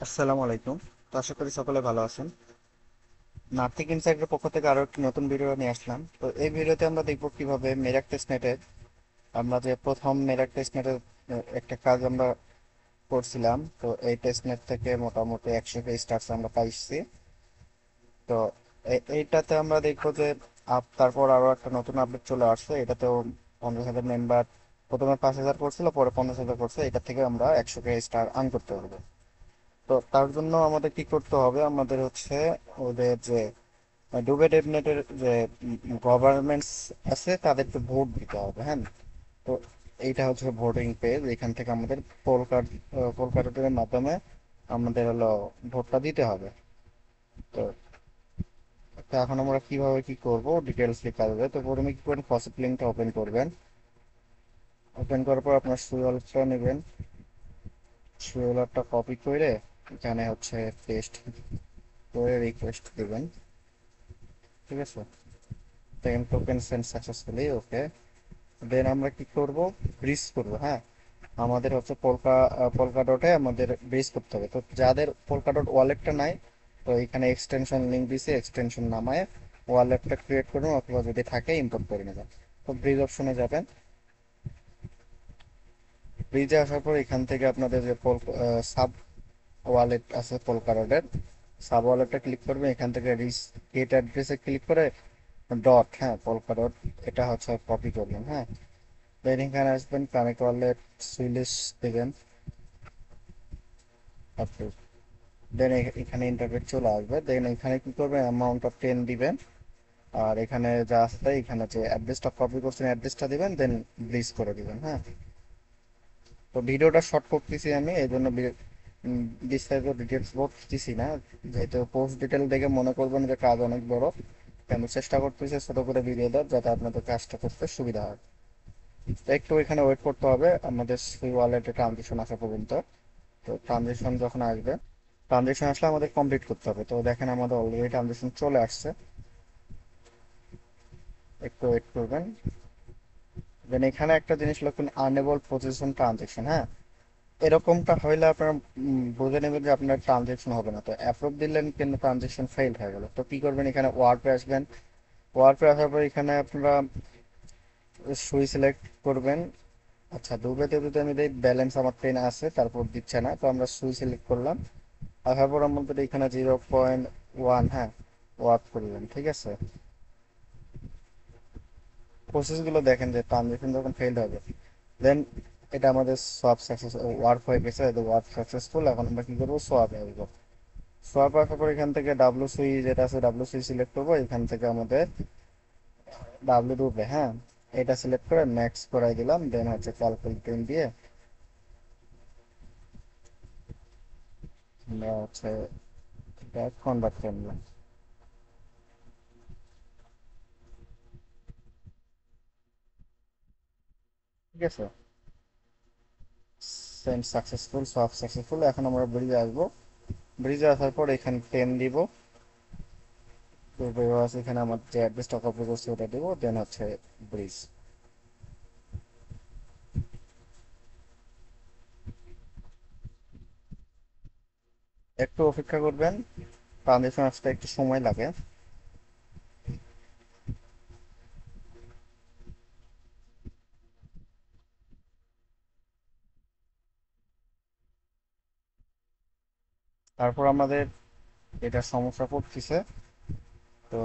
আসসালামু আলাইকুম। তো আশা করি সকলে ভালো আছেন। নার্থিক ইনসাইডের পক্ষ থেকে আরো একটি নতুন ভিডিও নিয়ে আসলাম। তো এই ভিডিওতে আমরা দেখব কিভাবে মেরাক টেস্টনেটে আমরা যে প্রথম মেরাক টেস্টনেটের একটা কাজ আমরা করছিলাম। তো এই টেস্টনেট থেকে মোটামুটি 100 কে স্টার্স আমরা পাইছি। তো এইটাতে আমরা দেখবো যে তারপর আরো একটা নতুন আপডেট চলে আসছে। এটাতেও 50,000 মেম্বার, প্রথমে 5,000 করছিল, পরে 50,000 করছে। এটা থেকে আমরা 100 কে স্টার আর্ন করতে পারবো। তো তার জন্য আমাদের কি করতে হবে, আমাদের হচ্ছে ওদের যে ডুবে ডেভনেটের যে গভর্নমেন্টস আছে তাদেরকে ভোট দিতে হবে। হ্যাঁ, তো এইটা হচ্ছে ভোটিং পেজ। এখান থেকে আমাদের পোল কার্ডের মাধ্যমে আমাদের হলো ভোটটা দিতে হবে। তো তো এখন আমরা কিভাবে কি করব ডিটেলস লেখা যাবে। তো প্রথমে কি করবেন, ফসিট লিঙ্কটা ওপেন করবেন। ওপেন করার পর আপনার সুইওয়ালটা নেবেন। সুইওয়ালটা কপি করে এখানে হচ্ছে পেস্ট করে রিকোয়েস্ট দিবেন। ঠিক আছে, দেখেন টোকেন সেন্ড সাকসেসফুলি। ওকে, দেন আমরা কি করব, ব্রিজ করব। হ্যাঁ, আমাদের হচ্ছে পোলকা ডটে আমাদের ব্রিজ করতে হবে। তো যাদের পোলকা ডট ওয়ালেটটা নাই, তো এখানে এক্সটেনশন লিঙ্ক দিছে, এক্সটেনশন নামায় ওয়ালেটটা ক্রিয়েট করুন, অথবা যদি থাকে ইম্পোর্ট করে নেবেন। তো ব্রিজ অপশনে যাবেন। ব্রিজে আসার পর এখান থেকে আপনাদের যে সাব ওয়ালেট আছে পোলকা ডটের, সাব ওয়ালেটটা ক্লিক করবেন। এখান থেকে রিস গেট অ্যাড্রেসে ক্লিক করে ডট, হ্যাঁ পলকা ডট, এটা হচ্ছে কপি করবেন। হ্যাঁ, দেন এখানে আসবেন, কানেক্ট ওয়ালেট সুইলিশ দেবেন। আপনি দেন এখানে ইন্টারনেট চলে আসবে। দেন এখানে কি করবেন, অ্যামাউন্ট অফ 10 দিবেন। আর এখানে যা আছে তাই, এখানে যে অ্যাড্রেসটা কপি করছেন অ্যাড্রেসটা দিবেন, দেন ব্লিজ করে দিবেন। হ্যাঁ, তো ভিডিওটা শর্ট করতেছি আমি, এই জন্য বিস্তারিত ডিটেলস বলতেছি না। যেহেতু পোস্ট ডিটেল দেখে মনে করবেন যে কাজ অনেক বড়, আমি চেষ্টা করতেছি ছোট করে ভিডিও দেওয়ার, যাতে আপনাদের কাজটা করতে সুবিধা হয়। তো একটু এখানে ওয়েট করতে হবে আমাদের সেই ওয়ালেটে ট্রানজেকশন আসা পর্যন্ত। তো ট্রানজেকশন যখন আসবে, ট্রানজেকশন আসলে আমাদের কমপ্লিট করতে হবে। তো দেখেন আমাদের অলরেডি ট্রানজেকশন চলে আসছে। একটু ওয়েট করবেন। দেন এখানে একটা জিনিস লক্ষ্য, আনএবল প্রসেসিং ট্রানজেকশন। হ্যাঁ, এরকমটা হইলে আপনার বুঝে নেবেন যে আপনার ট্রানজেকশন হবে না। তো অ্যাপ্রুভ দিলেন কিন্তু ট্রানজেকশন ফেল হয়ে গেল। তো কি করবেন, এখানে ওয়ার্ডে আসবেন। ওয়ার্ডে আসার পর এখানে আপনারা সুই সিলেক্ট করবেন। আচ্ছা, দুবেতে যদি আমি দেই ব্যালেন্স আমার 10 আছে, তারপর দিচ্ছে না, তো আমরা সুই সিলেক্ট করলাম। আসার পর আমাদের এখানে 0.1, হ্যাঁ ওয়ার্ক করলেন। ঠিক আছে, প্রসেস গুলো দেখেন যে ট্রানজেকশন যখন ফেল হবে, দেন এটা আমাদের সোয়াপ সাকসেস ওয়ার্ক হয়ে গেছে, ওয়ার্ক সাকসেসফুল। এখন আমরা কি করবো, সোয়াপ আসবো। সোয়াপ আসার পর এখান থেকে ডাব্লু সুই যেটা আছে, ডাব্লু সুই সিলেক্ট করবো। এখান থেকে আমাদের ডাব্লু ডুবে, হ্যাঁ এটা সিলেক্ট করে ম্যাক্স করাই দিলাম। দেন হচ্ছে ক্যালকুলেটিং দিয়ে আমরা হচ্ছে এটা কনভার্ট করে নিলাম। ঠিক আছে, সেন্ড সাকসেসফুল, সোয়াপ সাকসেসফুল। এখন আমরা ব্রিজে আসবো। ব্রিজে আসার পর এখানে 10 দিব। তো এখানে আমার যে অ্যাড্রেসটা কপি করছি ওটা দিব, দেন হচ্ছে ব্রিজ। একটু অপেক্ষা করবেন, ট্রানজেকশন আসতে একটু সময় লাগে। তারপর আমাদের এটা সমস্যা পড়তেছে। তো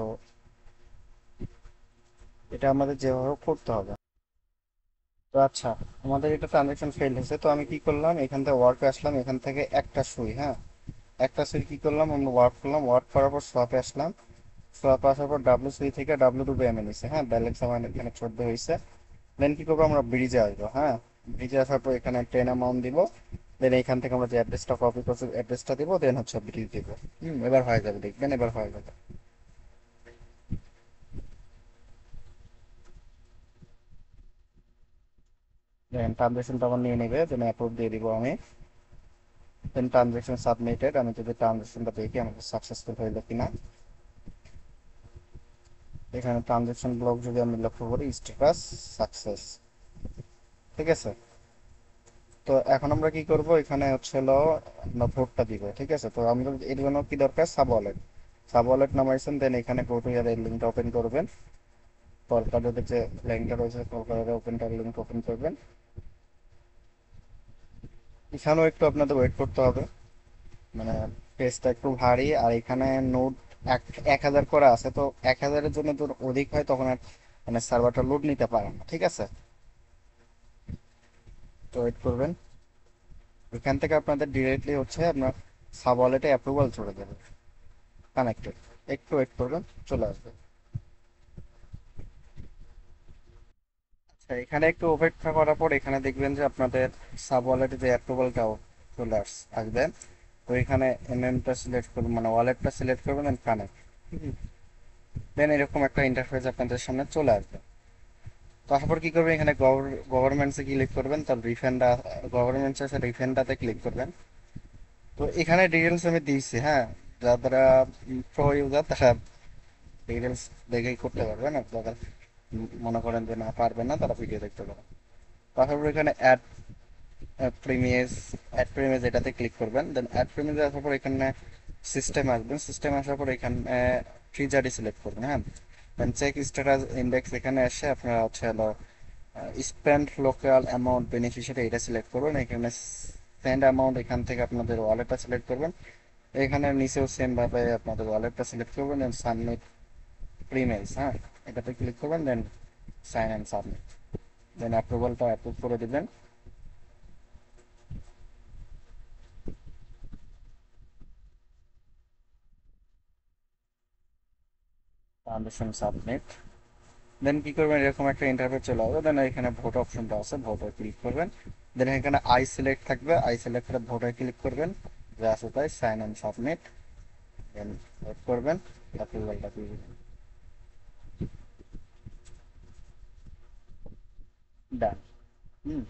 এটা আমাদের যেভাবে করতে হবে। তো আচ্ছা, আমাদের এটা ট্রানজেকশন ফেল হয়েছে। তো আমি কি করলাম, এখান থেকে ওয়ার্কে আসলাম। এখান থেকে একটা সুই, হ্যাঁ একটা সুই কি করলাম, আমরা ওয়ার্ক করলাম। ওয়ার্ক করার পর সোয়াপে আসলাম। সোয়াপে আসার পর ডাব্লু সুই থেকে ডাব্লু ডুবে এমএ নিছে। হ্যাঁ, ব্যালেন্স আমার এখানে 14 হয়েছে। দেন কি করবো, আমরা ব্রিজে আসবো। হ্যাঁ, ব্রিজে আসার পর এখানে 10 অ্যামাউন্ট দিব। দেন এখান থেকে আমরা যে অ্যাড্রেসটা কপি করছি অ্যাড্রেসটা দিব, দেন হচ্ছে ব্রিজ দিব। এবার হয়ে যাবে, দেখবেন এবার হয়ে যাবে। দেন ট্রানজেকশনটা আমার নিয়ে নেবে, দেন অ্যাপ্রুভ দিয়ে দিব আমি। দেন ট্রানজেকশন সাবমিটেড। আমি যদি ট্রানজেকশনটা দেখি আমাদের সাকসেসফুল হইলো কিনা। এখানে ট্রানজেকশন ব্লক যদি আমি লক্ষ্য করি, স্ট্যাটাস সাকসেস। ঠিক আছে, তো এখন আমরা কি করব, এখানে হচ্ছে হলো আমরা ভোটটা দিব, ঠিক আছে? তো আমরা এর জন্য কি দরকার, সাব ওয়ালেট। সাব ওয়ালেট নামাইছেন, দেন এখানে গো টু ইয়ার এই লিঙ্কটা ওপেন করবেন। পরকালের যে লিঙ্কটা রয়েছে পরকালের ওপেনটার লিঙ্ক ওপেন করবেন। এখানেও একটু আপনাদের ওয়েট করতে হবে, মানে পেজটা একটু ভারী, আর এখানে নোট এক 1000 করা আছে, তো 1000-এর জন্য তো অধিক হয়, তখন আর মানে সার্ভারটা লোড নিতে পারে না, ঠিক আছে? তো ওয়েট করবেন। এখান থেকে আপনাদের ডিরেক্টলি হচ্ছে আপনার সাব ওয়ালেটে অ্যাপ্রুভাল চলে যাবে, কানেক্টেড। একটু ওয়েট করবেন, চলে আসবে। আচ্ছা, এখানে একটু ওয়েট করার পর এখানে দেখবেন যে আপনাদের সাব ওয়ালেটে যে অ্যাপ্রুভালটাও চলে আসবে। তো এখানে এমএমটা সিলেক্ট করবেন, মানে ওয়ালেটটা সিলেক্ট করবেন, দেন কানেক্ট। দেন এরকম একটা ইন্টারফেস আপনাদের সামনে চলে আসবে। তারপর কি করবেন, এখানে গভর্নমেন্টসে ক্লিক করবেন, তার রিফান্ডা গভর্নমেন্টস আছে, রিফান্ডাতে ক্লিক করবেন। তো এখানে ডিটেলস আমি দিয়েছি, হ্যাঁ। যারা প্রো ইউজার তারা ডিটেলস দেখেই করতে পারবেন, আর যারা মনে করেন যে না পারবেন না, তারা ভিডিও দেখতে পারেন। তারপর এখানে অ্যাড প্রিমিয়াস এটাতে ক্লিক করবেন। দেন অ্যাড প্রিমিয়াস আসার পর এখানে সিস্টেম আসবেন। সিস্টেম আসার পর এখানে ট্রিজারি সিলেক্ট করবেন, হ্যাঁ। দেন চেক স্ট্যাটাস ইন্ডেক্স, এখানে এসে আপনারা হচ্ছে হলো স্পেন্ড লোকাল অ্যামাউন্ট বেনিফিশিয়ারি এটা সিলেক্ট করবেন। এখানে সেন্ড অ্যামাউন্ট, এখান থেকে আপনাদের ওয়ালেটটা সিলেক্ট করবেন। এখানে নিচেও সেম ভাবে আপনাদের ওয়ালেটটা সিলেক্ট করবেন, দেন সাবমিট প্রিমেলস, হ্যাঁ, এটাতে ক্লিক করবেন। Then sign and submit, then অ্যাপ্রুভালটা অ্যাপ্রুভ করে দিবেন। Transaction submit. দেন কি করবেন, এরকম একটা ইন্টারফেস চলে আসবে। দেন এখানে ভোট অপশনটা আছে, ভোটে ক্লিক করবেন। দেন এখানে আই সিলেক্ট থাকবে, আই সিলেক্ট করে ভোটে ক্লিক করবেন। যা আছে তাই, sign and submit. Then wait করবেন, অ্যাপ্রুভালটা দিয়ে দিবেন। ডান। হুম।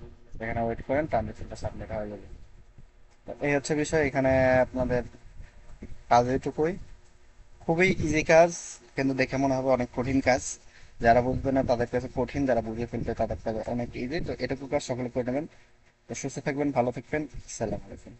এখানে ওয়েট করেন, ট্রানজাকশনটা সাবমিট হয়ে যাবে। তো এই হচ্ছে বিষয় এখানে আপনাদের কাজ এইটুকুই। খুবই ইজি কাজ, কিন্তু দেখে মনে হবে অনেক কঠিন কাজ। যারা বুঝবে না তাদের কাছে কঠিন, যারা বুঝে ফেলবে তাদের কাছে অনেক ইজি। তো এটুকু কাজ সকলে করে নেবেন। তো সুস্থ থাকবেন, ভালো থাকবেন। আসসালামু আলাইকুম।